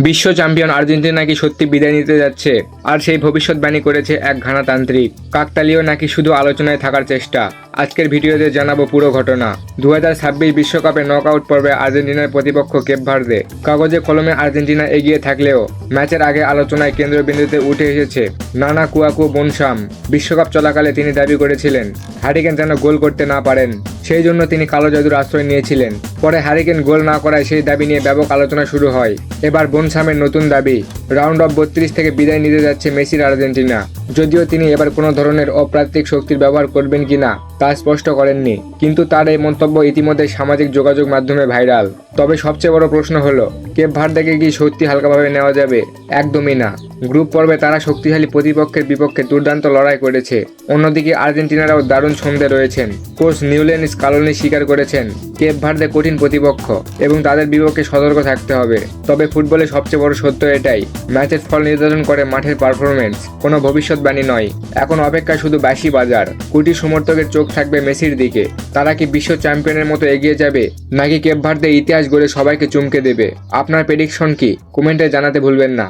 বিশ্ব champion Argentina নাকি সত্যি বিদায় নিতে যাচ্ছে, আর সেই ভবিষ্যৎবাণী করেছে এক ঘানাতান্ত্রিক। কাকতালীয় নাকি শুধু আলোচনায় থাকার চেষ্টা। আজকের ভিডিওতে জানাবো পুরো ঘটনা। 2026 বিশ্বকাপে নকআউট পর্বে আর্জেন্টিনার প্রতিপক্ষ কেপ ভার্দে। কাগজে কলমে আর্জেন্টিনা এগিয়ে থাকলেও ম্যাচের আগে আলোচনায় কেন্দ্রবিন্দুতে উঠে এসেছে নানা কুয়াকু বনসাম। বিশ্বকাপ চলাকালে তিনি দাবি করেছিলেন হ্যারিকেন যেন গোল করতে না পারেন, সেই জন্য তিনি কালো জাদুর আশ্রয় নিয়েছিলেন। পরে হ্যারিকেন গোল না করায় সেই দাবি নিয়ে ব্যাপক আলোচনা শুরু হয়। এবার বনসামের নতুন দাবি, রাউন্ড অফ 32 থেকে বিদায় নিতে যাচ্ছে মেসির আর্জেন্টিনা। যদিও তিনি এবার কোনো ধরনের অপ্রাকৃতিক শক্তির ব্যবহার করবেন কিনা তা স্পষ্ট করেননি, কিন্তু তার এই মন্তব্য ইতিমধ্যে সামাজিক যোগাযোগ মাধ্যমে ভাইরাল। তবে সবচেয়ে বড় প্রশ্ন হলো, কেপ ভার্দেকে কি সত্যি হালকাভাবে নেওয়া যাবে? একদমই না। গ্রুপ পর্বে তারা শক্তিশালী প্রতিপক্ষের বিপক্ষে দুর্দান্ত লড়াই করেছে। অন্যদিকে আর্জেন্টিনারাও দারুণ ছন্দে রয়েছেন। কোচ নিউল্যান্ড স্কালোনি স্বীকার করেছেন কেপ ভার্দে কঠিন প্রতিপক্ষ এবং তাদের বিপক্ষে সতর্ক থাকতে হবে। তবে ফুটবলে সবচেয়ে বড় সত্য এটাই, ম্যাচের ফল নির্ধারণ করে মাঠের পারফরমেন্স, কোনো ভবিষ্যৎবাণী নয়। এখন অপেক্ষা শুধু বাসি বাজার। কোটি সমর্থকের চোখ থাকবে মেসির দিকে। তারা কি বিশ্ব চ্যাম্পিয়নের মতো এগিয়ে যাবে, নাকি কেপ ভার্দে ইতিহাস গড়ে সবাইকে চমকে দেবে? আপনার প্রেডিকশন কি? কমেন্টে জানাতে ভুলবেন না।